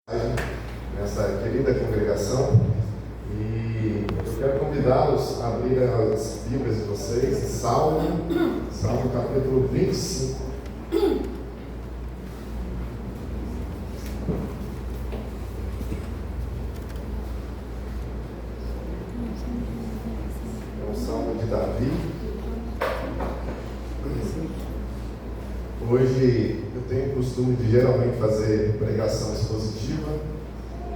Nessa querida congregação, e eu quero convidá-los a abrir as Bíblias de vocês, Salmo capítulo 25. É um salmo de Davi. Hoje eu tenho o costume de geralmente fazer pregação expositiva,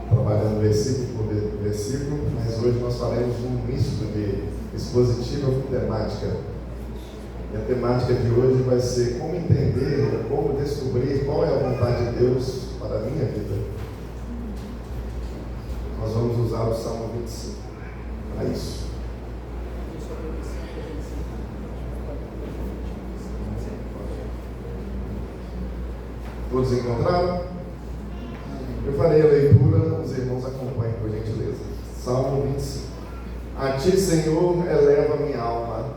trabalhando versículo por versículo, mas hoje nós faremos um misto de expositiva com temática. E a temática de hoje vai ser como entender, como descobrir qual é a vontade de Deus para a minha vida. Nós vamos usar o Salmo 25 para isso. Todos encontraram? Eu farei a leitura, os irmãos acompanhem por gentileza. Salmo 25. A ti, Senhor, eleva minha alma.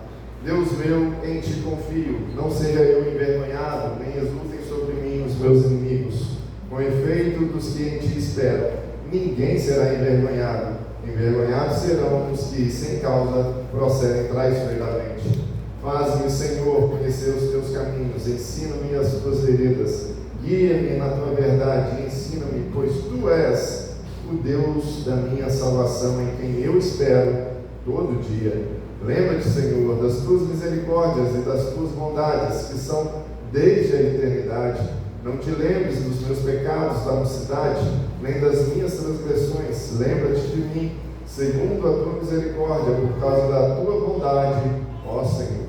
Deus meu, em ti confio. Não seja eu envergonhado, nem exultem sobre mim os meus inimigos. Com efeito dos que em ti esperam, ninguém será envergonhado. Envergonhados serão os que, sem causa, procedem traiçoeiramente. Faz-me, Senhor, conhecer os teus caminhos. Ensina-me as tuas veredas. Guia-me na tua verdade e ensina-me, pois tu és o Deus da minha salvação, em quem eu espero todo dia. Lembra-te, Senhor, das tuas misericórdias e das tuas bondades, que são desde a eternidade. Não te lembres dos meus pecados da mocidade, nem das minhas transgressões. Lembra-te de mim, segundo a tua misericórdia, por causa da tua bondade, ó Senhor.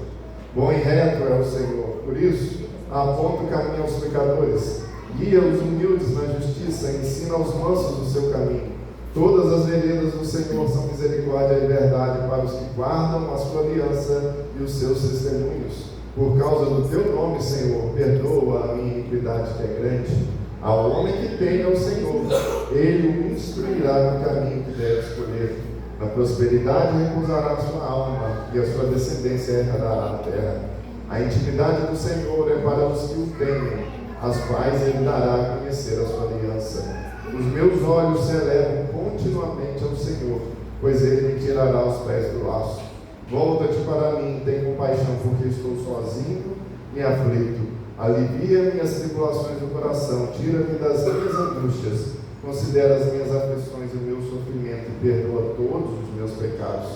Bom e reto é o Senhor, por isso aponta o caminho aos pecadores, guia os humildes na justiça, ensina aos mansos o seu caminho. Todas as veredas do Senhor são misericórdia e verdade para os que guardam a sua aliança e os seus testemunhos. Por causa do teu nome, Senhor, perdoa a minha iniquidade que é grande. Ao homem que teme ao Senhor, ele o instruirá no caminho que deve escolher. Na prosperidade repousará a sua alma, e a sua descendência herdará a terra. A intimidade do Senhor é para os que o temem, as quais ele dará a conhecer a sua aliança. Os meus olhos se elevam continuamente ao Senhor, pois ele me tirará os pés do laço. Volta-te para mim, tem compaixão, porque estou sozinho e aflito. Alivia minhas tribulações do coração, tira-me das minhas angústias. Considera as minhas aflições e o meu sofrimento e perdoa todos os meus pecados.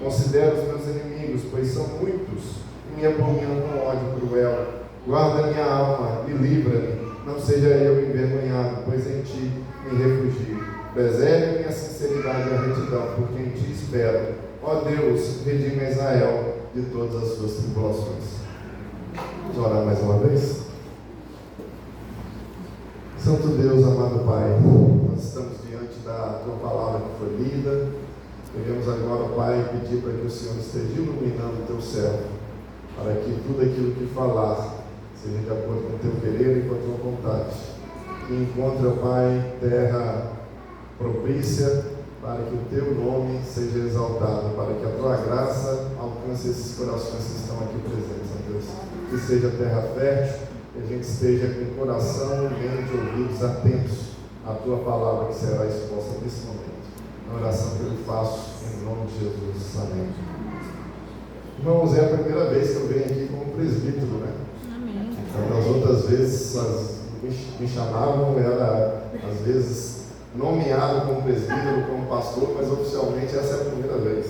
Considera os meus inimigos, pois são muitos, me abominam com ódio cruel. Guarda minha alma e livra-me, não seja eu envergonhado, pois em ti me refugio. Preserve minha sinceridade e a retidão, porque em ti espero. Ó Deus, redime Israel de todas as suas tribulações. Vamos orar mais uma vez? Santo Deus, amado Pai, nós estamos diante da tua palavra que foi lida. Queremos agora, Pai, pedir para que o Senhor esteja iluminando o teu servo, para que tudo aquilo que falar seja de acordo com o teu querer e com a tua vontade. Que encontre, ó Pai, terra propícia para que o teu nome seja exaltado, para que a tua graça alcance esses corações que estão aqui presentes, ó Deus. Que seja terra fértil, que a gente esteja com coração, mente e ouvidos atentos à tua palavra que será exposta nesse momento. Na oração que eu faço, em nome de Jesus. Amém. Irmãos, é a primeira vez que eu venho aqui como presbítero, né? Amém. Então, as outras vezes me chamavam, era às vezes nomeado como presbítero, como pastor, mas oficialmente essa é a primeira vez.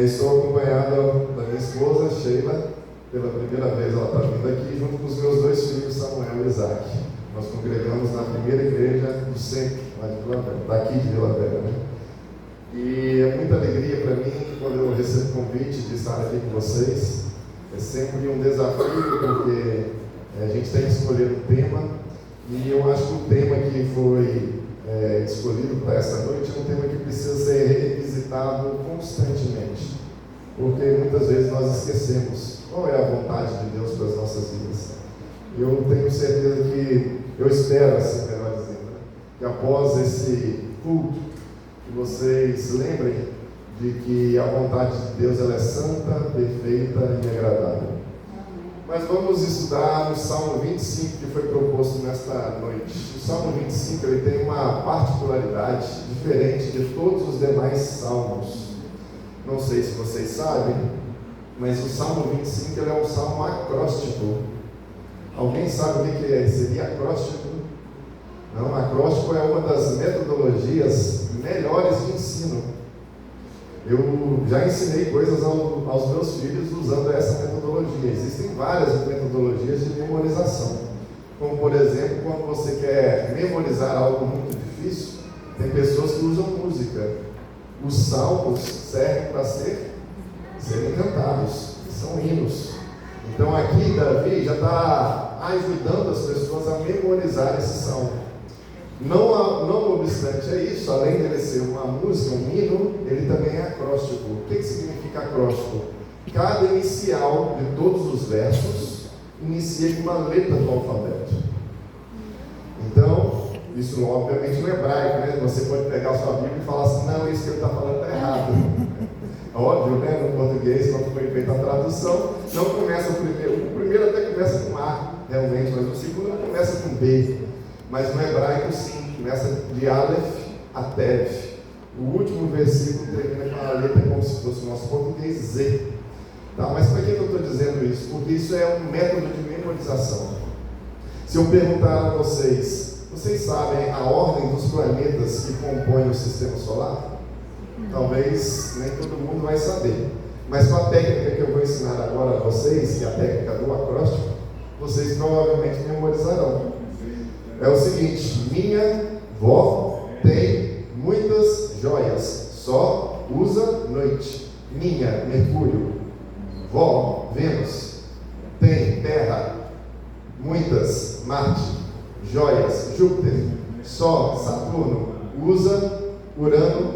Estou acompanhado da minha esposa, Sheila, pela primeira vez ela está vindo aqui, junto com os meus dois filhos, Samuel e Isaac. Nós congregamos na primeira igreja do centro, daqui de Vila Velha, né? E é muita alegria para mim quando eu recebo o convite de estar aqui com vocês. É sempre um desafio, porque a gente tem que escolher um tema, e eu acho que o tema que foi escolhido para essa noite é um tema que precisa ser revisitado constantemente, porque muitas vezes nós esquecemos qual é a vontade de Deus para as nossas vidas. Eu tenho certeza que, eu espero, assim, melhor dizendo, né, que após esse culto, que vocês lembrem de que a vontade de Deus ela é santa, perfeita e agradável. Mas vamos estudar no Salmo 25 que foi proposto nesta noite. O Salmo 25 ele tem uma particularidade diferente de todos os demais salmos. Não sei se vocês sabem, mas o Salmo 25 ele é um salmo acróstico. Alguém sabe o que seria acróstico? Não, acróstico é uma das metodologias melhores de ensino. Eu já ensinei coisas aos meus filhos usando essa metodologia. Existem várias metodologias de memorização. Como, por exemplo, quando você quer memorizar algo muito difícil, tem pessoas que usam música. Os salmos servem para serem cantados, são hinos. Então aqui Davi já está ajudando as pessoas a memorizar esse salmo. Não obstante é isso, além de ele ser uma música, um hino, ele também é acróstico. O que significa acróstico? Cada inicial de todos os versos inicia com uma letra do alfabeto. Então, isso obviamente no hebraico, né? Você pode pegar a sua Bíblia e falar assim, não, isso que ele está falando está errado. Óbvio, né? No português, quando foi feita a tradução, não começa o primeiro até começa com A, realmente, mas o segundo não começa com B. Mas no hebraico sim, começa de Aleph a Tev. O último versículo termina com a letra como se fosse o nosso português Z. Tá, mas para que eu estou dizendo isso? Porque isso é um método de memorização. Se eu perguntar a vocês sabem a ordem dos planetas que compõem o sistema solar? Talvez nem todo mundo vai saber. Mas com a técnica que eu vou ensinar agora a vocês, que é a técnica do acróstico, vocês provavelmente memorizarão. É o seguinte: minha vó tem muitas joias, só usa noite. Minha, Mercúrio. Vó, Vênus. Tem terra, muitas, Marte. Joias, Júpiter. Só, Saturno. Usa Urano,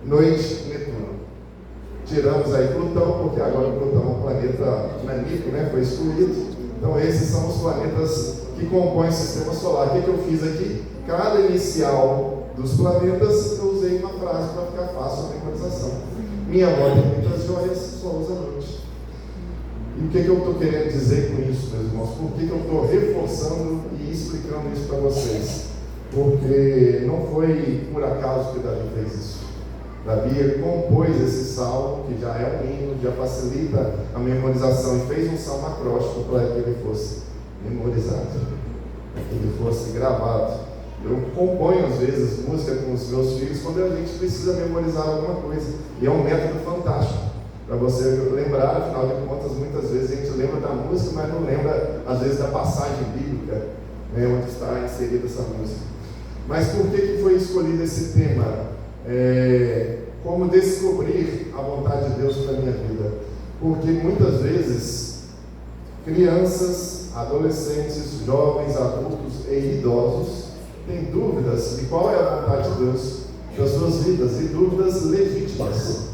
noite, Netuno. Tiramos aí Plutão, porque agora Plutão é um planeta naníquo, né? Foi excluído. Então esses são os planetas que compõem o sistema solar. O que eu fiz aqui? Cada inicial dos planetas eu usei uma frase para ficar fácil a memorização. Minha avó tem muitas joias, só usa noite. E o que eu estou querendo dizer com isso, meus irmãos? Por que eu estou reforçando e explicando isso para vocês? Porque não foi por acaso que Davi fez isso. Davi compôs esse salmo, que já é um hino, já facilita a memorização, e fez um salmo acróstico para que ele fosse memorizado, para que ele fosse gravado. Eu componho às vezes música com os meus filhos quando a gente precisa memorizar alguma coisa, e é um método fantástico para você lembrar. Afinal de contas, muitas vezes a gente lembra da música, mas não lembra às vezes da passagem bíblica, né, onde está inserida essa música. Mas por que foi escolhido esse tema? Como descobrir a vontade de Deus para a minha vida? Porque muitas vezes crianças, adolescentes, jovens, adultos e idosos têm dúvidas de qual é a vontade de Deus das suas vidas, e dúvidas legítimas,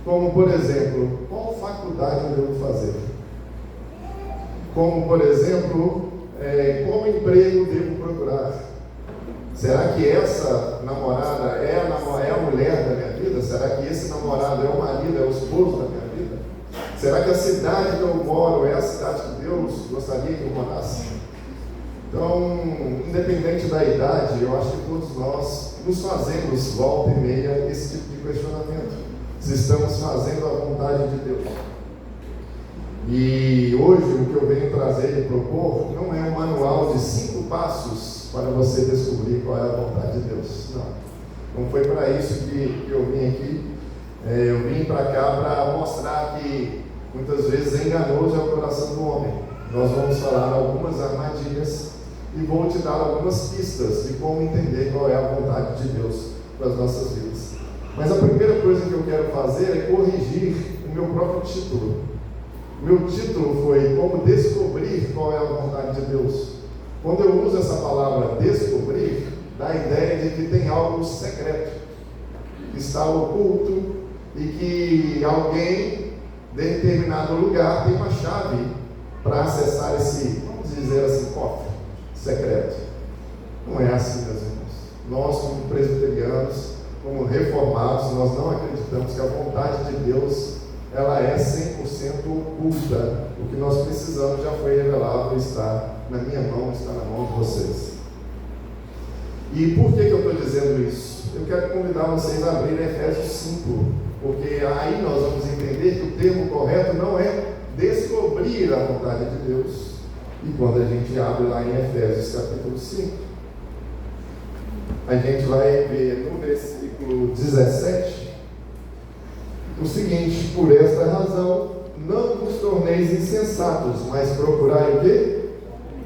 como por exemplo, qual faculdade eu devo fazer? Como por exemplo, qual emprego devo procurar? Será que essa namorada é a mulher da minha vida? Será que esse namorado é o marido, é o esposo da minha vida? Será que a cidade que eu moro é a cidade que Deus gostaria que eu morasse? Então, independente da idade, eu acho que todos nós nos fazemos, volta e meia, esse tipo de questionamento. Se estamos fazendo a vontade de Deus. E hoje o que eu venho trazer e propor não é um manual de 5 passos para você descobrir qual é a vontade de Deus. Não foi para isso que eu vim aqui. Eu vim para cá para mostrar que muitas vezes enganoso é o coração do homem. Nós vamos falar algumas armadilhas e vou te dar algumas pistas de como entender qual é a vontade de Deus para as nossas vidas. Mas a primeira coisa que eu quero fazer é corrigir o meu próprio título. Meu título foi Como Descobrir Qual é a Vontade de Deus. Quando eu uso essa palavra descobrir, dá a ideia de que tem algo secreto, que está oculto, e que alguém de determinado lugar tem uma chave para acessar esse, vamos dizer assim, cofre secreto. Não é assim, meus irmãos. Nós, como presbiterianos, como reformados, nós não acreditamos que a vontade de Deus ela é 100% oculta. O que nós precisamos já foi revelado, está na minha mão, está na mão de vocês. E por que eu estou dizendo isso? Eu quero convidar vocês a abrir Efésios 5, porque aí nós vamos entender que o termo correto não é descobrir a vontade de Deus. E quando a gente abre lá em Efésios capítulo 5, a gente vai ver no versículo 17 o seguinte: por esta razão não vos torneis insensatos, mas procurai o quê?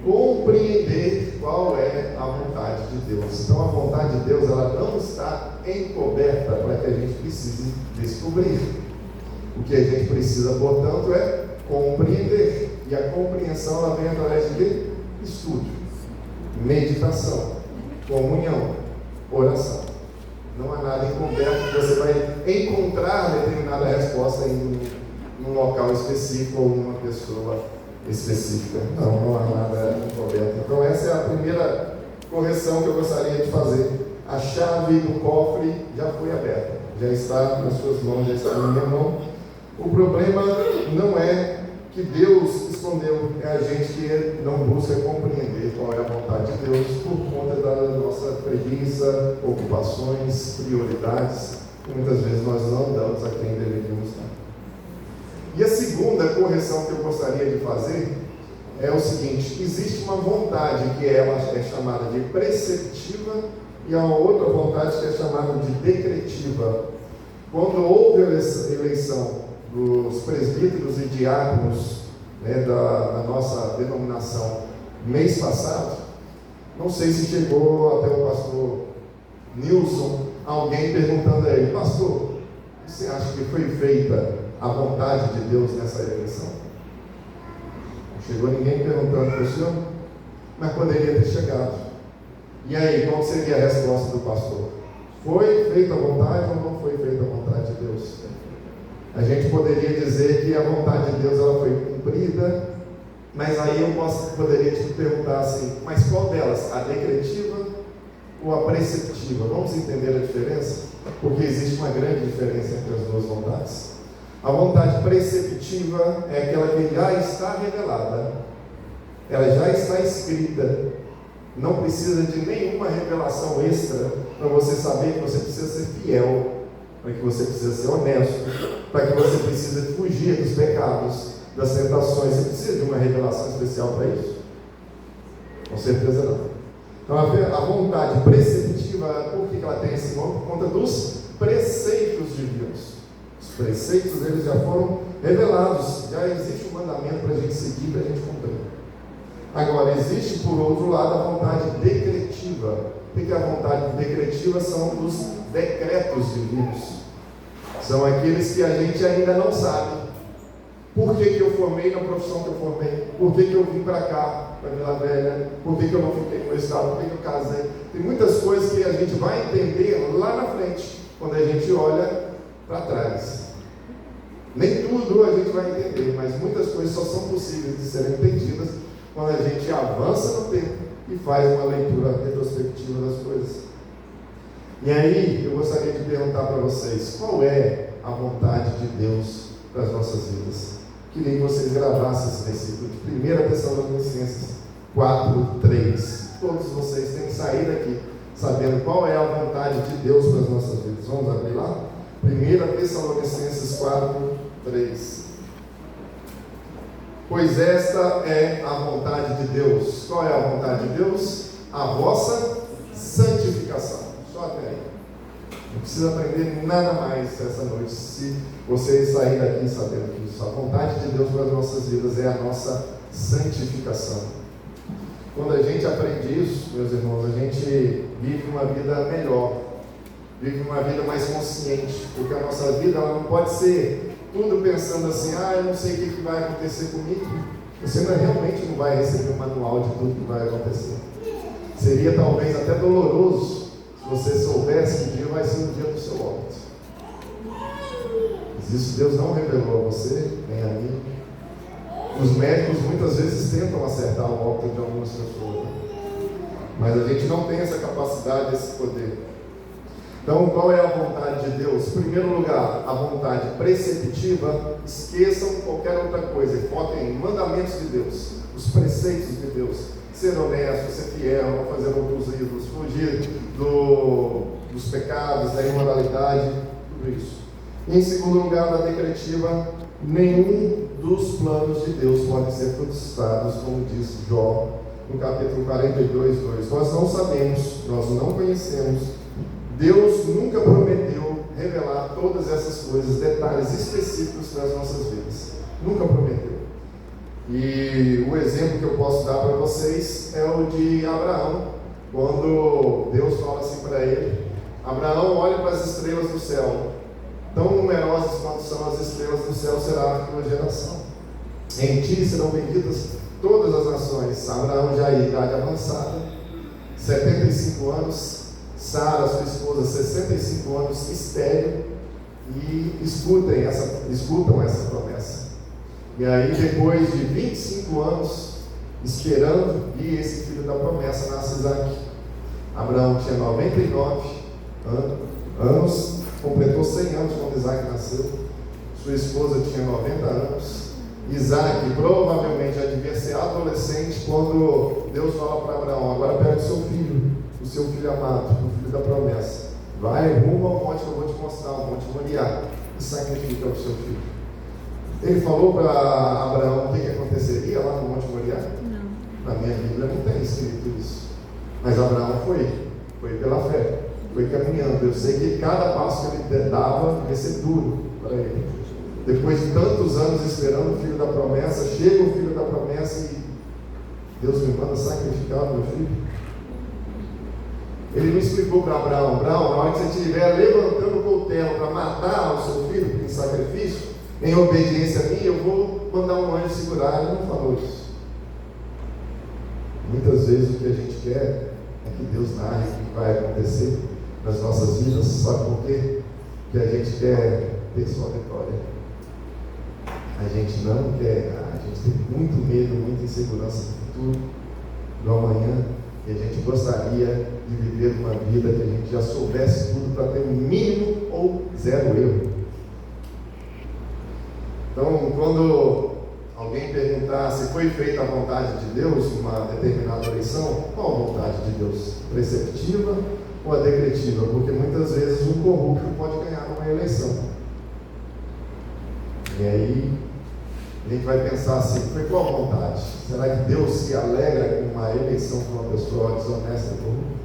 Compreender qual é a vontade de Deus. Então a vontade de Deus, ela não está encoberta para que a gente precise descobrir. O que a gente precisa, portanto, é compreender. E a compreensão, ela vem através de quê? Estudo, meditação, comunhão, oração. Não há nada encoberto que você vai encontrar determinada resposta em num local específico ou numa pessoa específica. Não há nada encoberto. Então essa é a primeira correção que eu gostaria de fazer. A chave do cofre já foi aberta, já está nas suas mãos, já está na minha mão. O problema não é que Deus escondeu, é a gente que não busca compreender qual é a vontade de Deus por conta da nossa preguiça, ocupações, prioridades, que muitas vezes nós não damos a quem deveríamos dar. E a segunda correção que eu gostaria de fazer é o seguinte: existe uma vontade que ela é chamada de preceptiva e há uma outra vontade que é chamada de decretiva. Quando houve a eleição dos presbíteros e diáconos, da nossa denominação mês passado, não sei se chegou até o pastor Nilson alguém perguntando a ele: pastor, você acha que foi feita a vontade de Deus nessa eleição? Não chegou ninguém perguntando para o senhor, mas poderia ter chegado. E aí, qual seria a resposta do pastor? Foi feita a vontade ou não foi feita a vontade de Deus? A gente poderia dizer que a vontade de Deus ela foi cumprida, mas aí eu poderia te perguntar assim: mas qual delas? A decretiva ou a preceptiva? Vamos entender a diferença? Porque existe uma grande diferença entre as duas vontades. A vontade preceptiva é aquela que já está revelada, ela já está escrita, não precisa de nenhuma revelação extra para você saber que você precisa ser fiel, para que você precisa ser honesto, para que você precisa fugir dos pecados, das tentações. Você precisa de uma revelação especial para isso? Com certeza não. Então a vontade preceptiva, por que ela tem esse nome? Por conta dos preceitos divinos. Os preceitos deles já foram revelados, já existe um mandamento para a gente seguir, para a gente cumprir. Agora, existe por outro lado a vontade decretiva. O que é a vontade decretiva? São os decretos divinos. São aqueles que a gente ainda não sabe. Por que eu formei na profissão que eu formei? Por que eu vim para cá, para Vila Velha? Por que eu não fiquei no meu estado? Por que eu casei? Tem muitas coisas que a gente vai entender lá na frente, quando a gente olha para trás. Nem tudo a gente vai entender, mas muitas coisas só são possíveis de serem entendidas quando a gente avança no tempo e faz uma leitura retrospectiva das coisas. E aí, eu gostaria de perguntar para vocês: qual é a vontade de Deus para as nossas vidas? Queria que vocês gravassem esse versículo de 1 Tessalonicenses 4:3. Todos vocês têm que sair daqui sabendo qual é a vontade de Deus para as nossas vidas. Vamos abrir lá? 1 Tessalonicenses 4:3. Pois esta é a vontade de Deus. Qual é a vontade de Deus? A vossa santificação. Só até aí. Não precisa aprender nada mais essa noite, se vocês saírem daqui sabendo que isso. A vontade de Deus para as nossas vidas é a nossa santificação. Quando a gente aprende isso, meus irmãos, a gente vive uma vida melhor, vive uma vida mais consciente, porque a nossa vida ela não pode ser tudo pensando assim: eu não sei o que vai acontecer comigo. Você realmente não vai receber um manual de tudo que vai acontecer. Seria talvez até doloroso se você soubesse que dia vai ser o dia do seu óbito. Mas isso Deus não revelou a você, nem a mim. Os médicos muitas vezes tentam acertar o óbito de algumas pessoas, mas a gente não tem essa capacidade, esse poder. Então, qual é a vontade de Deus? Em primeiro lugar, a vontade preceptiva. Esqueçam qualquer outra coisa e foquem em mandamentos de Deus, os preceitos de Deus. Ser honesto, ser fiel, não fazer outros ídolos, fugir dos pecados, da imoralidade, tudo isso. E em segundo lugar, na decretiva, nenhum dos planos de Deus pode ser frustrados, como diz Jó, no capítulo 42, 2. Nós não sabemos, nós não conhecemos. Deus nunca prometeu revelar todas essas coisas, detalhes específicos das nossas vidas. Nunca prometeu. E o exemplo que eu posso dar para vocês é o de Abraão, quando Deus fala assim para ele: Abraão, olhe para as estrelas do céu, tão numerosas quanto são as estrelas do céu será a tua geração. Em ti serão benditas todas as nações. Abraão já em idade avançada, 75 anos, Sara, sua esposa, 65 anos, estéril, e escutam essa promessa. E aí, depois de 25 anos esperando, e esse filho da promessa nasce Isaac. Abraão tinha 99 anos, completou 100 anos quando Isaac nasceu. Sua esposa tinha 90 anos. Isaac provavelmente já devia ser adolescente quando Deus fala para Abraão: agora pega o seu filho amado, o filho da promessa, vai rumo ao monte que eu vou te mostrar, o monte Moriá, e sacrifica o seu filho. Ele falou para Abraão o que aconteceria lá no monte Moriá? Não. Na minha Bíblia não tem escrito isso. Mas Abraão foi pela fé, foi caminhando. Eu sei que cada passo que ele dava ia ser duro para ele. Depois de tantos anos esperando o filho da promessa, chega o filho da promessa e Deus me manda sacrificar o meu filho. Ele não explicou para Abraão: na hora que você estiver levantando o coutelo para matar o seu filho em sacrifício, em obediência a mim, eu vou mandar um anjo segurar. Ele não falou isso. Muitas vezes o que a gente quer é que Deus narre o que vai acontecer nas nossas vidas. Sabe por quê? Porque a gente quer ter sua vitória. A gente não quer errar. A gente tem muito medo, muita insegurança do futuro, do amanhã. E a gente gostaria de viver uma vida que a gente já soubesse tudo para ter um mínimo ou zero erro. Então, quando alguém perguntar se foi feita a vontade de Deus numa determinada eleição, qual a vontade de Deus? Preceptiva ou a decretiva? Porque muitas vezes um corrupto pode ganhar uma eleição. E aí a gente vai pensar assim: foi qual a vontade? Será que Deus se alegra com uma eleição de uma pessoa desonesta e corrupta?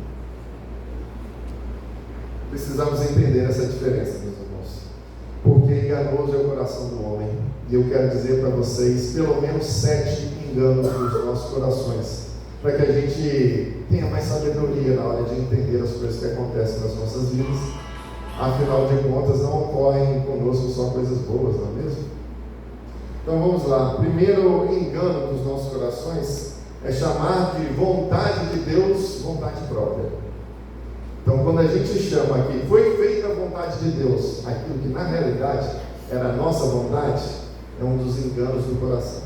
Precisamos entender essa diferença, meus irmãos. Porque enganoso é o coração do homem. E eu quero dizer para vocês pelo menos 7 enganos nos nossos corações, para que a gente tenha mais sabedoria na hora de entender as coisas que acontecem nas nossas vidas. Afinal de contas, não ocorrem conosco só coisas boas, não é mesmo? Então vamos lá. Primeiro engano dos nossos corações é chamar de vontade de Deus vontade própria. Então, quando a gente chama aqui, foi feita a vontade de Deus, aquilo que na realidade era a nossa vontade, é um dos enganos do coração.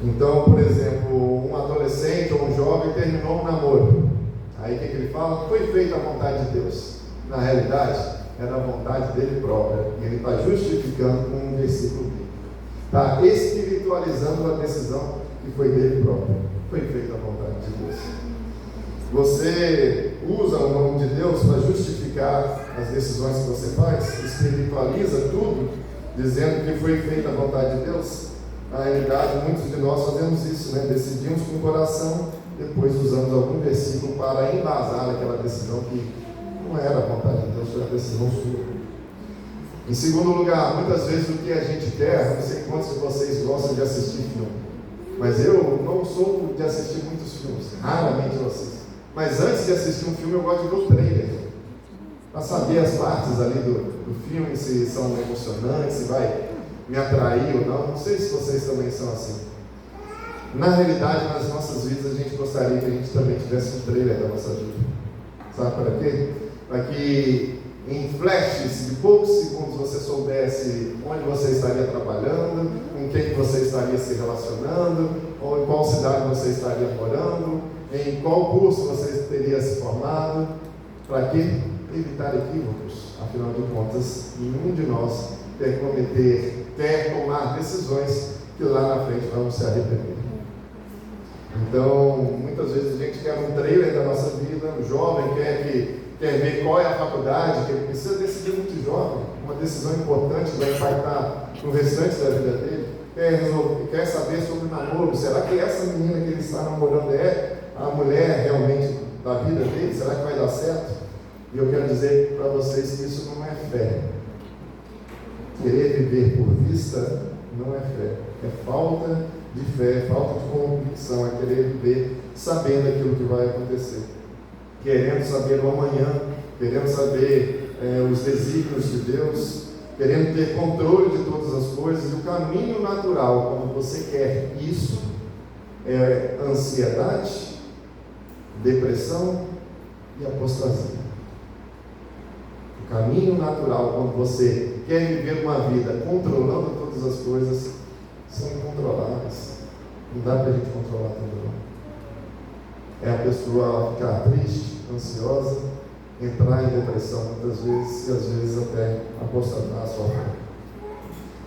Então, por exemplo, um adolescente ou um jovem terminou um namoro. Aí o que ele fala? Foi feita a vontade de Deus. Na realidade, era a vontade dele própria. E ele está justificando com um versículo bíblico. Está espiritualizando a decisão que foi dele próprio. Foi feita a vontade de Deus. Você usa o nome de Deus para justificar as decisões que você faz? Espiritualiza tudo, dizendo que foi feita a vontade de Deus? Na realidade, muitos de nós fazemos isso, né? Decidimos com o coração, depois usamos algum versículo para embasar aquela decisão que não era a vontade de Deus, foi a decisão sua. Em segundo lugar, muitas vezes o que a gente quer, não sei quantos de vocês gostam de assistir filme, mas eu não sou de assistir muitos filmes, raramente eu assisto. Mas antes de assistir um filme, eu gosto de ver o trailer, para saber as partes ali do filme, se são emocionantes, se vai me atrair ou não. Não sei se vocês também são assim. Na realidade, nas nossas vidas, a gente gostaria que a gente também tivesse um trailer da nossa vida. Sabe para quê? Para que em flashes de poucos segundos você soubesse onde você estaria trabalhando, com quem você estaria se relacionando, ou em qual cidade você estaria morando, em qual curso você teria se formado. Para quê? evitar equívocos. Afinal de contas, nenhum de nós quer tomar decisões que lá na frente vamos se arrepender. Então, muitas vezes a gente quer um trailer da nossa vida, o jovem quer ver qual é a faculdade, que ele precisa decidir muito jovem, uma decisão importante que vai impactar no restante da vida dele, quer saber sobre o namoro, será que essa menina que ele está namorando é a mulher realmente da vida dele? Será que vai dar certo? E eu quero dizer para vocês que isso não é fé. Querer viver por vista não é fé, é falta de fé, falta de convicção, é querer viver sabendo aquilo que vai acontecer, querendo saber o amanhã, querendo saber os desígnios de Deus, querendo ter controle de todas as coisas. E o caminho natural, quando você quer isso, é ansiedade, depressão e apostasia. O caminho natural, quando você quer viver uma vida controlando todas as coisas, são incontroláveis. Não dá para a gente controlar tudo, não. É a pessoa ficar triste, ansiosa, entrar em depressão muitas vezes, e às vezes até apostatar a sua fé.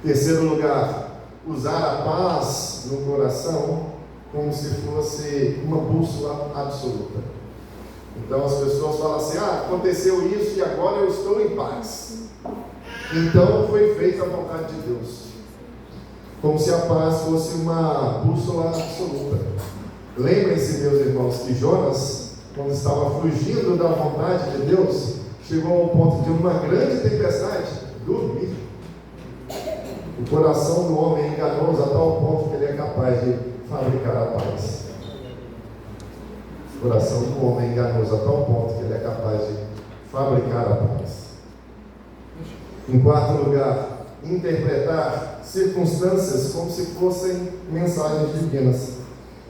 Terceiro lugar, usar a paz no coração como se fosse uma bússola absoluta. Então as pessoas falam assim: aconteceu isso e agora eu estou em paz. Então foi feita a vontade de Deus. Como se a paz fosse uma bússola absoluta. Lembrem-se, meus irmãos, que Jonas, quando estava fugindo da vontade de Deus, chegou ao ponto de uma grande tempestade, dormir. O coração do homem é enganoso a tal ponto que ele é capaz de fabricar a paz. O coração do homem é enganoso a tal ponto que ele é capaz de fabricar a paz. Em quarto lugar, interpretar circunstâncias como se fossem mensagens divinas.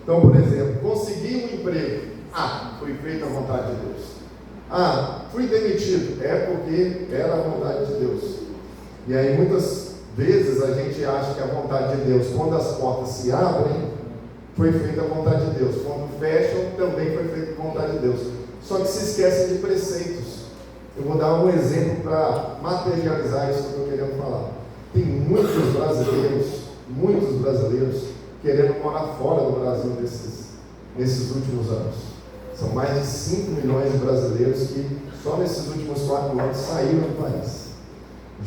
Então, por exemplo, consegui um emprego. Foi feita a vontade de Deus. Fui demitido. É porque era a vontade de Deus. E aí muitas vezes a gente acha que a vontade de Deus, quando as portas se abrem, foi feita a vontade de Deus. Quando fecham, também foi feita a vontade de Deus. Só que se esquecem de preceitos. Eu vou dar um exemplo para materializar isso que eu estou querendo falar. Tem muitos brasileiros querendo morar fora do Brasil nesses últimos anos. São mais de 5 milhões de brasileiros que só nesses últimos 4 anos saíram do país.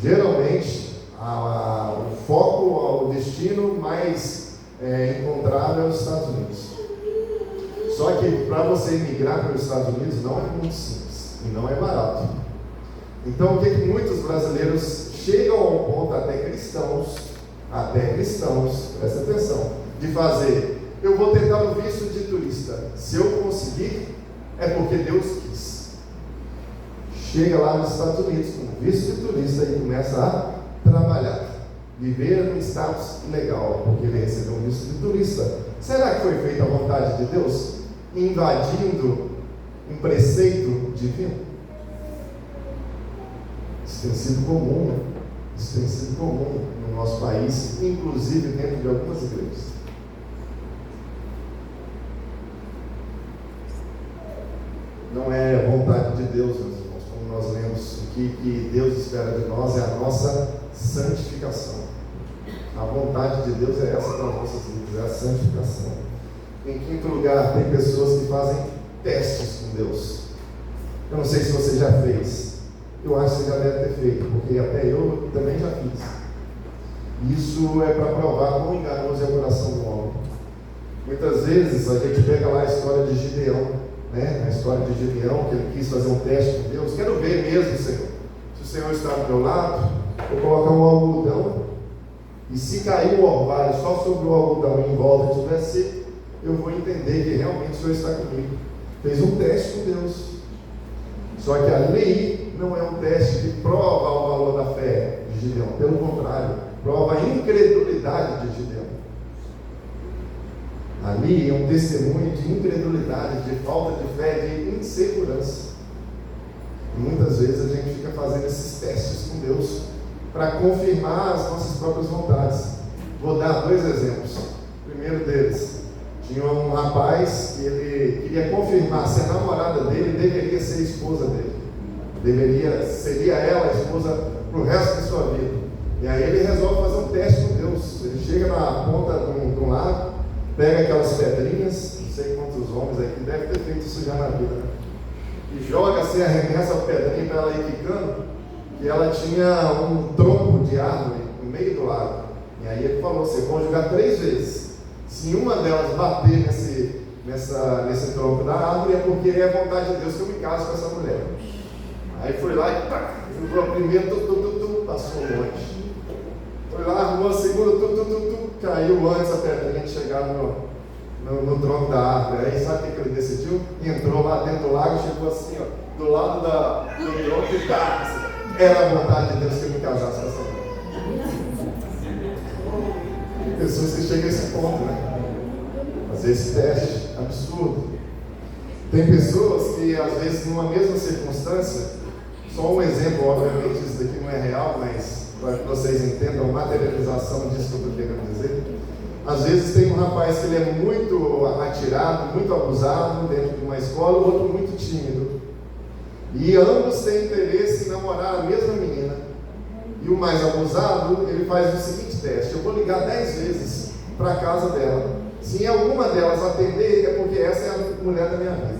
Geralmente, o foco, o destino mais encontrável é os Estados Unidos. Só que para você emigrar para os Estados Unidos não é muito simples e não é barato. Então, o que muitos brasileiros chegam ao ponto, até cristãos, presta atenção, de fazer: eu vou tentar o visto de turista, se eu conseguir, é porque Deus quis. Chega lá nos Estados Unidos com visto de turista e começa a trabalhar, viver no status legal, porque ele recebeu um visto de turista. Será que foi feita a vontade de Deus, invadindo um preceito divino? Isso tem sido comum no nosso país, inclusive dentro de algumas igrejas. Não é vontade de Deus, meus irmãos, como nós lemos. O que Deus espera de nós é a nossa santificação. A vontade de Deus é essa para as nossas vidas, é a santificação. Em quinto lugar, tem pessoas que fazem testes com Deus. Eu não sei se você já fez. Eu acho que você já deve ter feito, porque até eu também já fiz. Isso é para provar quão enganoso é o coração do homem. Muitas vezes a gente pega lá a história de Gideão, né? A história de Gideão, que ele quis fazer um teste com Deus. Quero ver mesmo, Senhor. Se o Senhor está do meu lado, vou colocar um algodão, e se cair o orvalho só sobre o algodão e em volta estiver seco, eu vou entender que realmente o Senhor está comigo. Fez um teste com Deus. Só que ali não é um teste que prova o valor da fé de Gideão. Pelo contrário, prova a incredulidade de Gideão. Ali é um testemunho de incredulidade, de falta de fé, de insegurança. E muitas vezes a gente fica fazendo esses testes com Deus para confirmar as nossas próprias vontades. Vou dar 2 exemplos. O primeiro deles, tinha um rapaz que ele queria confirmar se a namorada dele deveria ser a esposa dele. seria ela a esposa para o resto da sua vida. E aí ele resolve fazer um teste com Deus. Ele chega na ponta de um lago, pega aquelas pedrinhas, não sei quantos homens aqui devem ter feito isso já na vida, né? E joga assim, arremessa a pedrinha para ela ir quicando, e ela tinha um tronco de árvore no meio do lago. E aí ele falou: você pode jogar 3 vezes. Se uma delas bater nesse tronco da árvore, é porque é a vontade de Deus que eu me caso com essa mulher. Aí foi lá e pá, jogou a primeira, passou longe. Foi lá, arrumou a segunda, caiu antes a pedrinha de chegar no tronco da árvore. Aí sabe o que ele decidiu? Entrou lá dentro do lago, chegou assim, ó, do lado do tronco e tá. Era a vontade de Deus que eu me casasse com essa mulher. Tem pessoas que chegam a esse ponto, né? Fazer esse teste absurdo. Tem pessoas que, às vezes, numa mesma circunstância, só um exemplo, obviamente, isso daqui não é real, mas para que vocês entendam a materialização disso que eu estou querendo dizer. Às vezes tem um rapaz que ele é muito atirado, muito abusado dentro de uma escola, o outro muito tímido. E ambos têm interesse em namorar a mesma menina. E o mais abusado, ele faz o seguinte teste: eu vou ligar 10 vezes para a casa dela. Se em alguma delas atender, é porque essa é a mulher da minha vida.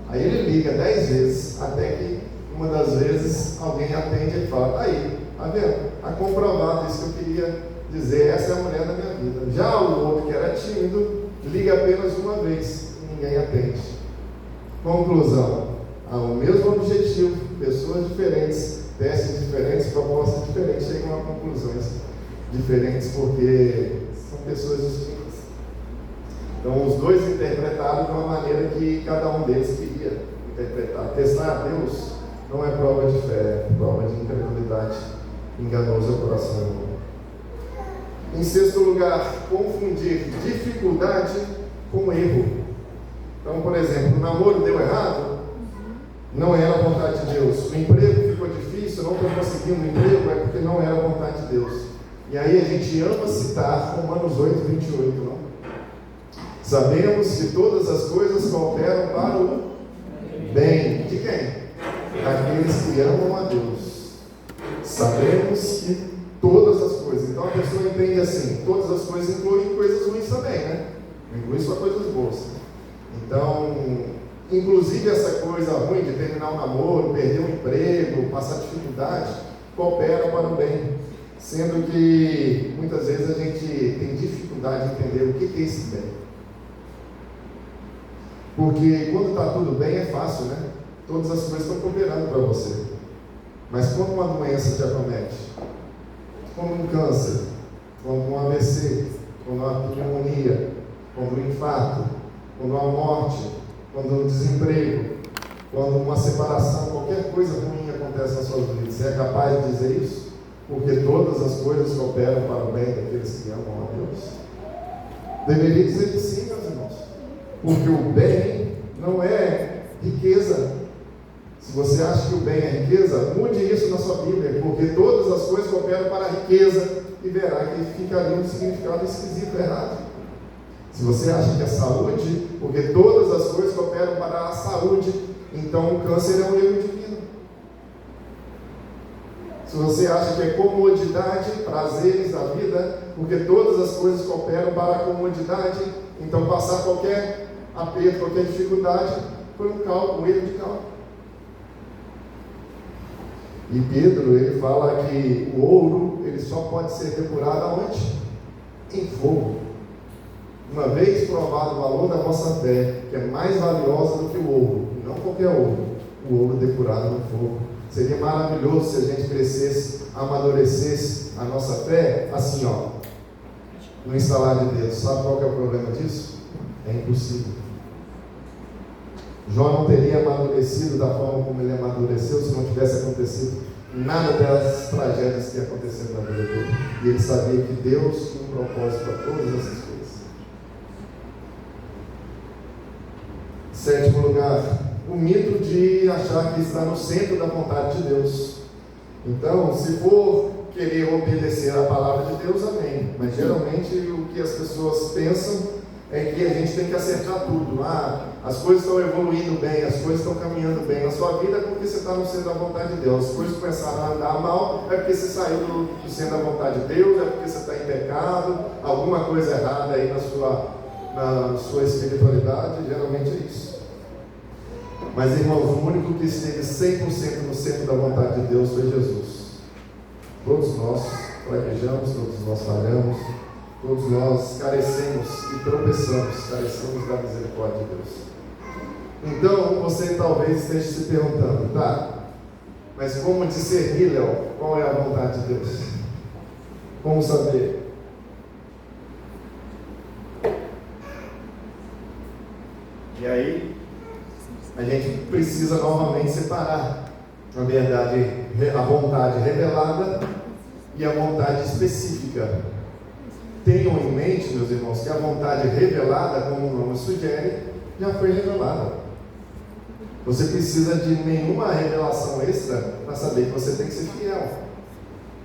Aí ele liga 10 vezes, até que uma das vezes alguém atende e fala: aí, tá vendo? Está comprovado isso que eu queria dizer, essa é a mulher da minha vida. Já o outro que era tímido, liga apenas uma vez e ninguém atende. Conclusão: o mesmo objetivo, pessoas diferentes, testes diferentes, propostas diferentes, chegam a conclusões diferentes, porque são pessoas distintas. Então os dois interpretaram de uma maneira que cada um deles queria interpretar. Testar a Deus não é prova de fé, é prova de incredulidade. Enganoso é o coração do mundo. Em sexto lugar, confundir dificuldade com erro. Então, por exemplo, o namoro deu errado, não era a vontade de Deus. O emprego ficou difícil, não estou conseguindo emprego, é porque não era a vontade de Deus. E aí a gente ama citar Romanos 8:28, não? Sabemos que todas as coisas cooperam para o bem. De quem? Daqueles que amam a Deus. Sabemos que todas as coisas. Então a pessoa entende assim: todas as coisas incluem coisas ruins também, né? Não inclui só coisas boas. Então, inclusive essa coisa ruim de terminar o namoro, perder o emprego, passar dificuldade, coopera para o bem. Sendo que muitas vezes a gente tem dificuldade de entender o que é esse bem. Porque quando está tudo bem é fácil, né? Todas as coisas estão cooperando para você. Mas quando uma doença te acomete, como um câncer, como um AVC, como uma pneumonia, como um infarto, quando uma morte, quando um desemprego, quando uma separação, qualquer coisa ruim acontece na sua vida, você é capaz de dizer isso? Porque todas as coisas cooperam para o bem daqueles que amam a Deus. Deveria dizer que sim, meus irmãos. Porque o bem não é riqueza. Se você acha que o bem é riqueza, mude isso na sua Bíblia, porque todas as coisas cooperam para a riqueza, e verá que ficaria um significado esquisito, errado. Se você acha que é saúde, porque todas as coisas cooperam para a saúde, então o câncer é um erro divino. Se você acha que é comodidade, prazeres da vida, porque todas as coisas cooperam para a comodidade, então passar qualquer aperto, qualquer dificuldade, foi um cálculo, um erro de cálculo. E Pedro, ele fala que o ouro, ele só pode ser depurado aonde? Em fogo. Uma vez provado o valor da vossa fé, que é mais valiosa do que o ouro, não qualquer ouro, o ouro depurado no fogo. Seria maravilhoso se a gente crescesse, amadurecesse a nossa fé, assim ó, no instalar de Deus. Sabe qual que é o problema disso? É impossível. Jó não teria amadurecido da forma como ele amadureceu se não tivesse acontecido nada das tragédias que aconteceram na vida dele. E ele sabia que Deus tinha um propósito para todas essas coisas. Sétimo lugar, o mito de achar que está no centro da vontade de Deus. Então, se for querer obedecer à palavra de Deus, amém. Mas geralmente o que as pessoas pensam é que a gente tem que acertar tudo. As coisas estão evoluindo bem, as coisas estão caminhando bem na sua vida, é porque você está no centro da vontade de Deus. As coisas começaram a andar mal, é porque você saiu do centro da vontade de Deus, é porque você está em pecado, alguma coisa errada aí na sua espiritualidade, geralmente é isso. Mas, irmãos, o único que esteve 100% no centro da vontade de Deus foi Jesus. Todos nós fraquejamos, todos nós falhamos, todos nós carecemos e tropeçamos, carecemos da misericórdia de Deus. Então, você talvez esteja se perguntando, tá, mas como discernir, Léo, qual é a vontade de Deus? Como saber? E aí, a gente precisa novamente separar, na verdade, a vontade revelada e a vontade específica. Tenham em mente, meus irmãos, que a vontade revelada, como o nome sugere, já foi revelada. Você precisa de nenhuma revelação extra para saber que você tem que ser fiel.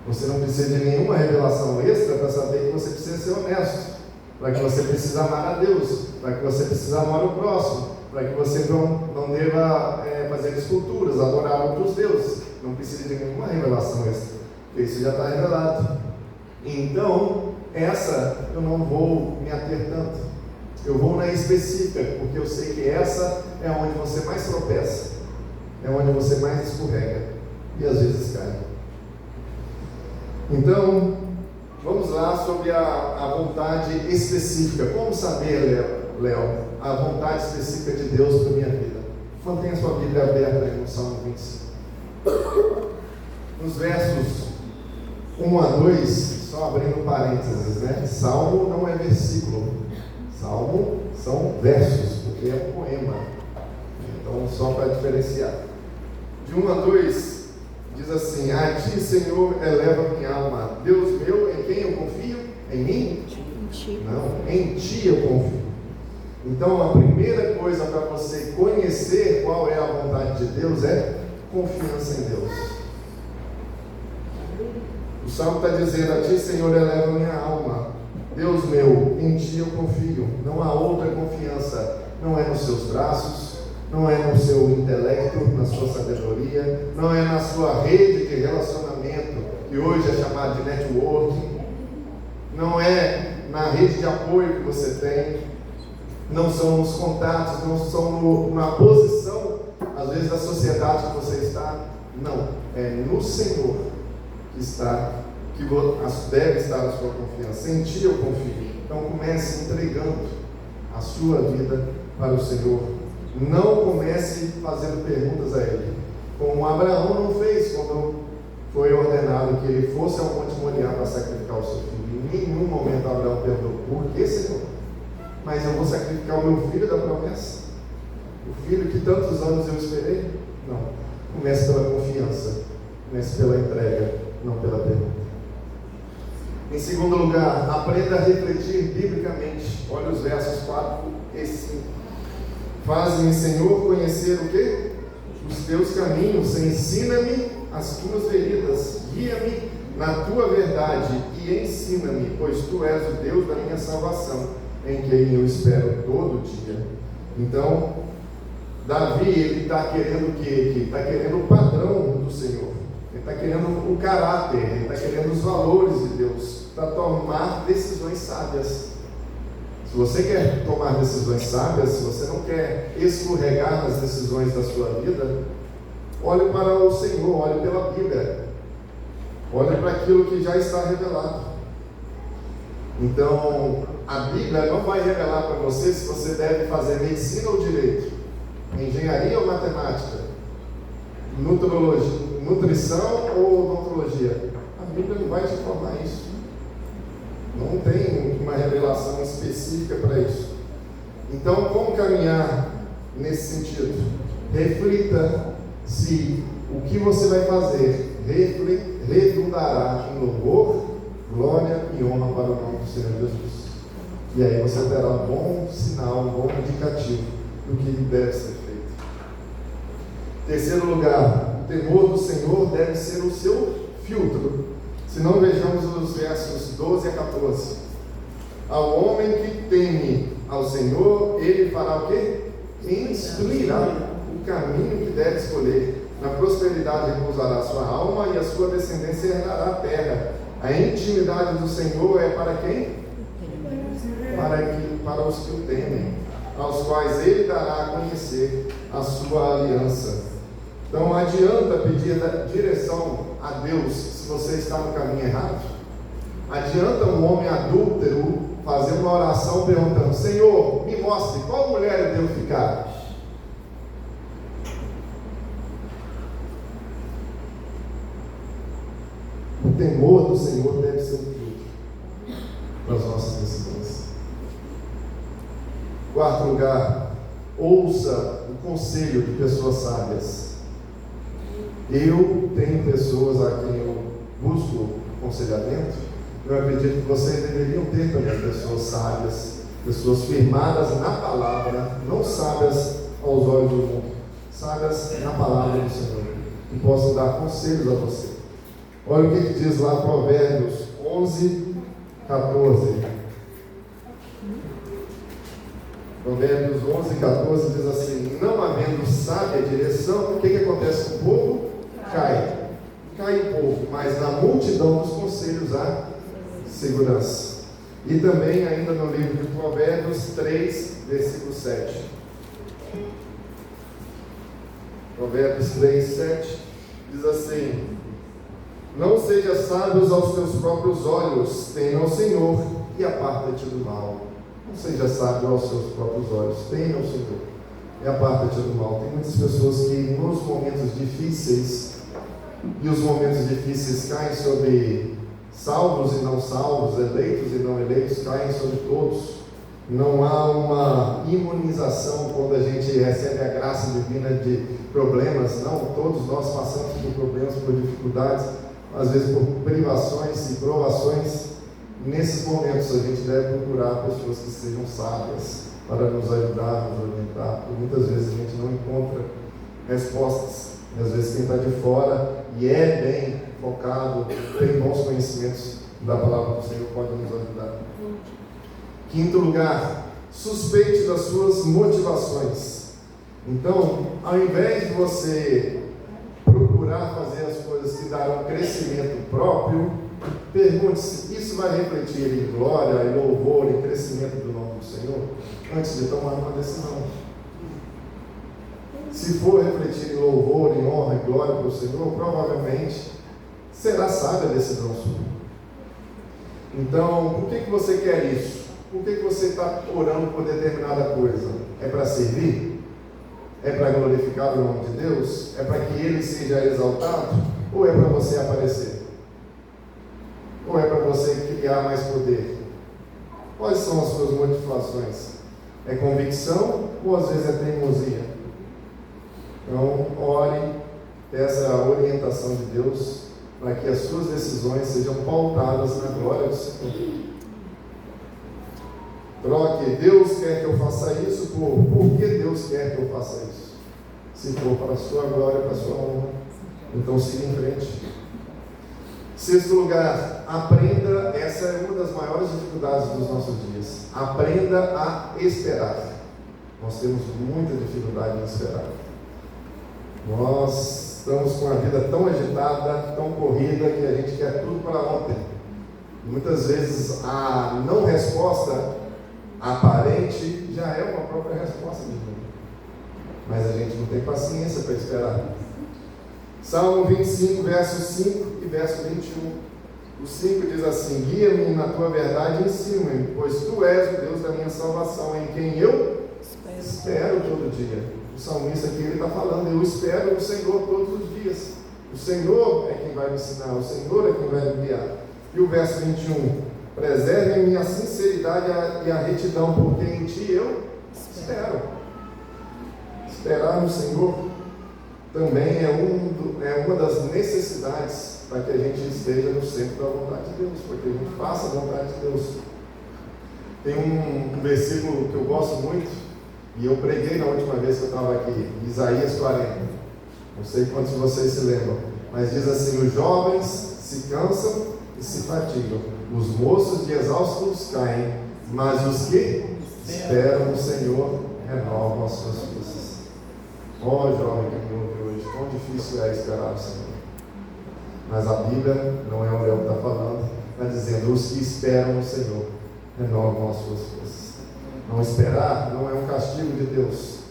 Você não precisa de nenhuma revelação extra para saber que você precisa ser honesto, para que você precisa amar a Deus, para que você precisa amar o próximo, para que você não deva fazer esculturas, adorar outros deuses. Não precisa de nenhuma revelação extra. Isso já está revelado. Então, essa eu não vou me ater tanto. Eu vou na específica, porque eu sei que essa é onde você mais tropeça, é onde você mais escorrega e às vezes cai. Então, vamos lá sobre a vontade específica. Como saber, Léo, a vontade específica de Deus para a minha vida? Mantenha sua Bíblia aberta aí no Salmo 25. Nos versos 1 a 2, só abrindo parênteses, né? Salmo não é versículo. Salmo são versos, porque é um poema. Então, só para diferenciar. De 1 a 2, diz assim: a ti, Senhor, eleva minha alma. Deus meu, em quem eu confio? Em mim? Em ti. Não, em ti eu confio. Então, a primeira coisa para você conhecer qual é a vontade de Deus é confiança em Deus. O Salmo está dizendo: a ti, Senhor, eleva minha alma. Deus meu, em ti eu confio. Não há outra confiança. Não é nos seus braços, não é no seu intelecto, na sua sabedoria, não é na sua rede de relacionamento, que hoje é chamada de networking, não é na rede de apoio que você tem, não são nos contatos, não são na posição, às vezes, da sociedade que você está. Não, é no Senhor que deve estar a sua confiança. Em ti eu confio. Então comece entregando a sua vida para o Senhor. Não comece fazendo perguntas a Ele, como Abraão não fez quando foi ordenado que ele fosse ao Monte Moriá para sacrificar o seu filho. Em nenhum momento Abraão perguntou: por que, Senhor? Mas eu vou sacrificar o meu filho da promessa, o filho que tantos anos eu esperei? Não. Comece pela confiança, comece pela entrega, não pela pergunta. Em segundo lugar, aprenda a refletir biblicamente. Olha os versos 4 e 5. Faze-me, Senhor, conhecer o quê? Os teus caminhos. Ensina-me as tuas veredas. Guia-me na tua verdade e ensina-me, pois tu és o Deus da minha salvação, em quem eu espero todo dia. Então, Davi, ele está querendo o quê? Ele está querendo o padrão do Senhor. Ele está querendo o caráter, ele está querendo os valores de Deus, para tomar decisões sábias. Se você quer tomar decisões sábias, se você não quer escorregar nas decisões da sua vida, olhe para o Senhor, olhe pela Bíblia, olhe para aquilo que já está revelado. Então, a Bíblia não vai revelar para você se você deve fazer medicina ou direito, engenharia ou matemática, nutrição ou odontologia. A Bíblia não vai te informar isso. Não tem uma revelação específica para isso. Então, como caminhar nesse sentido? Reflita se o que você vai fazer redundará em louvor, glória e honra para o nome do Senhor Jesus. E aí você terá um bom sinal, um bom indicativo do que deve ser feito. Terceiro lugar, o temor do Senhor deve ser o seu filtro. Se não, vejamos os versos 12 a 14. Ao homem que teme ao Senhor, Ele fará o quê? Instruirá o caminho que deve escolher. Na prosperidade repousará a sua alma e a sua descendência herdará a terra. A intimidade do Senhor é para quem? Para os que o temem, aos quais Ele dará a conhecer a sua aliança. Então adianta pedir direção a Deus se você está no caminho errado? Adianta um homem adúltero fazer uma oração perguntando: Senhor, me mostre qual mulher eu devo ficar? O temor do Senhor deve ser o filtro para as nossas decisões. Quarto lugar, ouça o conselho de pessoas sábias. Eu tenho pessoas a quem eu busco aconselhamento. Eu acredito que vocês deveriam ter também pessoas sábias, pessoas firmadas na palavra, não sábias aos olhos do mundo, sábias na palavra do Senhor, que possam dar conselhos a você. Olha o que diz lá Provérbios 11, 14. Provérbios 11, 14 diz assim: não havendo sábia direção, o que acontece com o povo? Cai o povo, mas na multidão dos conselhos há segurança. E também ainda no livro de Provérbios 3, versículo 7. Provérbios 3, 7 diz assim: não sejas sábios aos teus próprios olhos, teme ao Senhor e aparta-te do mal. Não seja sábio aos seus próprios olhos, teme ao Senhor e aparta-te do mal. Tem muitas pessoas que nos momentos difíceis, e os momentos difíceis caem sobre salvos e não salvos, eleitos e não eleitos, caem sobre todos. Não há uma imunização quando a gente recebe a graça divina de problemas. Não, todos nós passamos por problemas, por dificuldades, às vezes por privações e provações. Nesses momentos a gente deve procurar pessoas que sejam sábias para nos ajudar, nos orientar, porque muitas vezes a gente não encontra respostas. E às vezes quem está de fora e é bem focado, tem bons conhecimentos da palavra do Senhor, pode nos ajudar. Quinto lugar, suspeite das suas motivações. Então, ao invés de você procurar fazer as coisas que darão crescimento próprio, pergunte-se: isso vai refletir em glória, em louvor, em crescimento do nome do Senhor? Antes de tomar uma decisão. Se for refletir em louvor, em honra e glória para o Senhor, provavelmente será sábia a decisão sua. Então, por que você quer isso? Por que você está orando por determinada coisa? É para servir? É para glorificar o nome de Deus? É para que Ele seja exaltado? Ou é para você aparecer? Ou é para você criar mais poder? Quais são as suas motivações? É convicção ou às vezes é teimosia? Então, ore, peça a orientação de Deus para que as suas decisões sejam pautadas na glória do Senhor. Troque: Deus quer que eu faça isso por que Deus quer que eu faça isso? Se for para a sua glória, para a sua honra, então siga em frente. Sexto lugar, aprenda. Essa é uma das maiores dificuldades dos nossos dias. Aprenda a esperar. Nós temos muita dificuldade em esperar. Nós estamos com a vida tão agitada, tão corrida, que a gente quer tudo para ontem. Muitas vezes a não resposta aparente já é uma própria resposta de Deus. Mas a gente não tem paciência para esperar. Salmo 25, versos 5 e verso 21. O 5 diz assim: guia-me na tua verdade e ensina-me, pois tu és o Deus da minha salvação, em quem eu espero todo dia. O salmista aqui está falando: eu espero o Senhor todos os dias. O Senhor é quem vai me ensinar, o Senhor é quem vai me guiar. E o verso 21: preserve-me a sinceridade e a retidão, porque em ti eu espero. Esperar no Senhor também é uma das necessidades para que a gente esteja no centro da vontade de Deus, para que a gente faça a vontade de Deus. Tem um versículo que eu gosto muito, e eu preguei na última vez que eu estava aqui, Isaías 40. Não sei quantos de vocês se lembram, mas diz assim: os jovens se cansam e se fatigam, os moços de exaustos caem, mas os que esperam no Senhor, renovam as suas forças. Ó jovem que me ouve hoje, quão difícil é esperar o Senhor. Mas a Bíblia, não é o Léo que está falando, está dizendo: os que esperam no Senhor renovam as suas forças. Não esperar não é um castigo de Deus.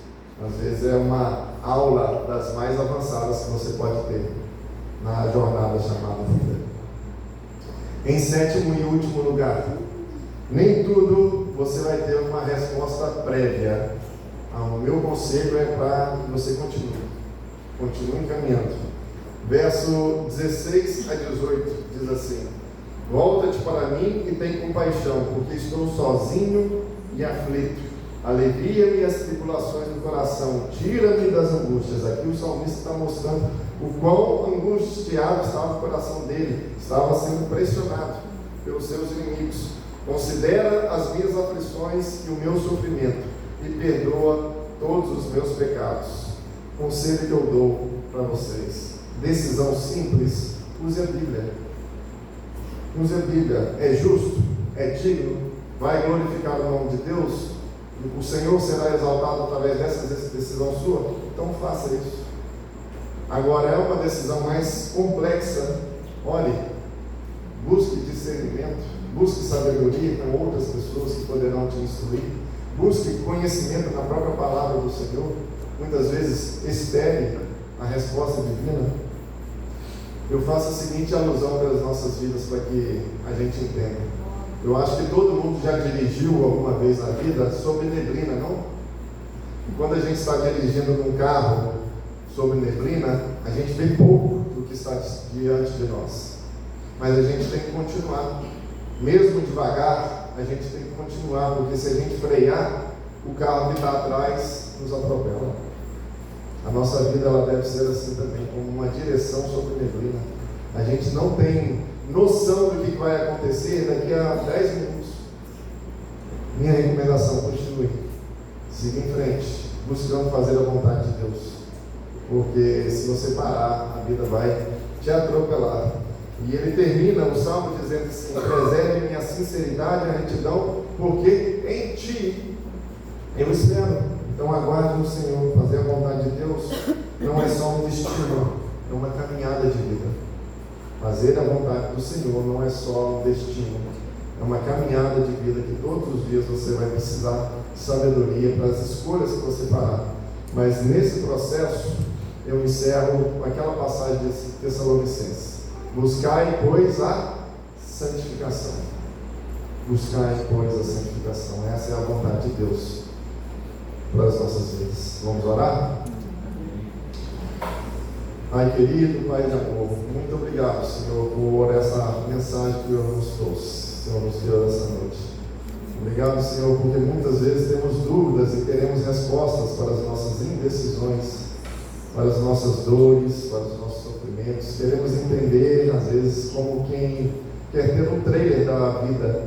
Às vezes é uma aula das mais avançadas que você pode ter na jornada chamada vida. Em sétimo e último lugar, nem tudo você vai ter uma resposta prévia. O meu conselho é para que você continue caminhando. Verso 16 a 18 diz assim: volta-te para mim e tem compaixão, porque estou sozinho e aflito. Alivia-me as tribulações do coração, tira-me das angústias. Aqui o salmista está mostrando o quão angustiado estava o coração dele, estava sendo pressionado pelos seus inimigos. Considera as minhas aflições e o meu sofrimento e perdoa todos os meus pecados. Conselho que eu dou para vocês: decisão simples, use a Bíblia. Use a Bíblia. É justo? É digno? Vai glorificar o nome de Deus? O Senhor será exaltado através dessa decisão sua? Então faça isso. Agora, é uma decisão mais complexa. Olhe, busque discernimento, busque sabedoria com outras pessoas que poderão te instruir, busque conhecimento na própria palavra do Senhor. Muitas vezes espere a resposta divina. Eu faço a seguinte alusão pelas nossas vidas para que a gente entenda. Eu acho que todo mundo já dirigiu alguma vez na vida sob neblina, não? E quando a gente está dirigindo num carro sob neblina, a gente vê pouco do que está diante de nós. Mas a gente tem que continuar. Mesmo devagar, a gente tem que continuar, porque se a gente frear, o carro que está atrás nos atropela. A nossa vida ela deve ser assim também, como uma direção sobre neblina. A gente não tem noção do que vai acontecer daqui a 10 minutos. Minha recomendação: continue, siga em frente, buscando fazer a vontade de Deus, porque se você parar, a vida vai te atropelar. E ele termina o salmo dizendo assim: preserve-me a sinceridade e a retidão, porque em ti eu espero. Então aguarde no Senhor. Fazer a vontade de Deus não é só um destino, é uma caminhada de vida. Fazer a vontade do Senhor não é só um destino, é uma caminhada de vida que todos os dias você vai precisar de sabedoria para as escolhas que você fará. Mas nesse processo, eu encerro com aquela passagem de Tessalonicenses: buscai, pois, a santificação. Buscai, pois, a santificação. Essa é a vontade de Deus para as nossas vidas. Vamos orar? Pai querido, Pai de amor, muito obrigado, Senhor, por essa mensagem que o Senhor nos trouxe, Senhor, nos deu essa noite. Obrigado, Senhor, porque muitas vezes temos dúvidas e queremos respostas para as nossas indecisões, para as nossas dores, para os nossos sofrimentos. Queremos entender, às vezes, como quem quer ter um trailer da vida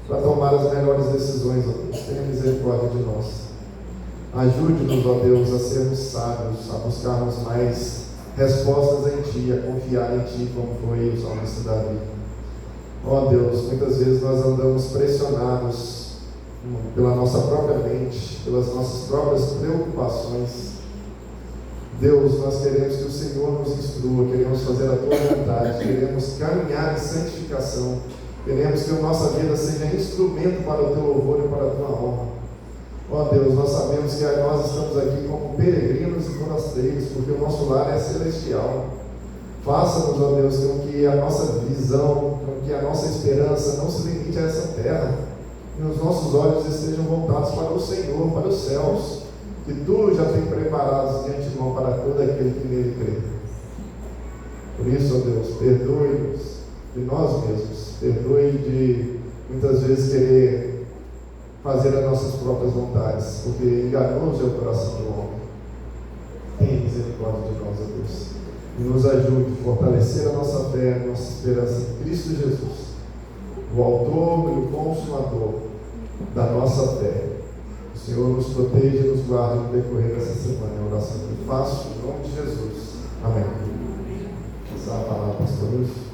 para tomar as melhores decisões. Ó Deus, tenha misericórdia de nós. Ajude-nos, ó Deus, a sermos sábios, a buscarmos mais respostas em Ti, a confiar em Ti, como foi o salmista Davi. Ó Deus, muitas vezes nós andamos pressionados pela nossa própria mente, pelas nossas próprias preocupações. Deus, nós queremos que o Senhor nos instrua, queremos fazer a Tua vontade, queremos caminhar em santificação, queremos que a nossa vida seja instrumento para o Teu louvor e para a Tua honra. Ó Deus, nós sabemos que nós estamos aqui como peregrinos e forasteiros, porque o nosso lar é celestial. Faça-nos, ó Deus, com que a nossa visão, com que a nossa esperança não se limite a essa terra, e os nossos olhos estejam voltados para o Senhor, para os céus, que Tu já tem preparados de antemão para todo aquele que nele crê. Por isso, ó Deus, perdoe-nos de nós mesmos, perdoe de muitas vezes querer fazer as nossas próprias vontades, porque enganoso é o coração do homem. Tenha misericórdia de nós, ó Deus, e nos ajude a fortalecer a nossa fé, a nossa esperança em Cristo Jesus, o autor e o consumador da nossa fé. O Senhor nos proteja e nos guarde no decorrer dessa semana. É a oração que eu faço em nome de Jesus. Amém. Essa é a palavra, pastor Lúcio.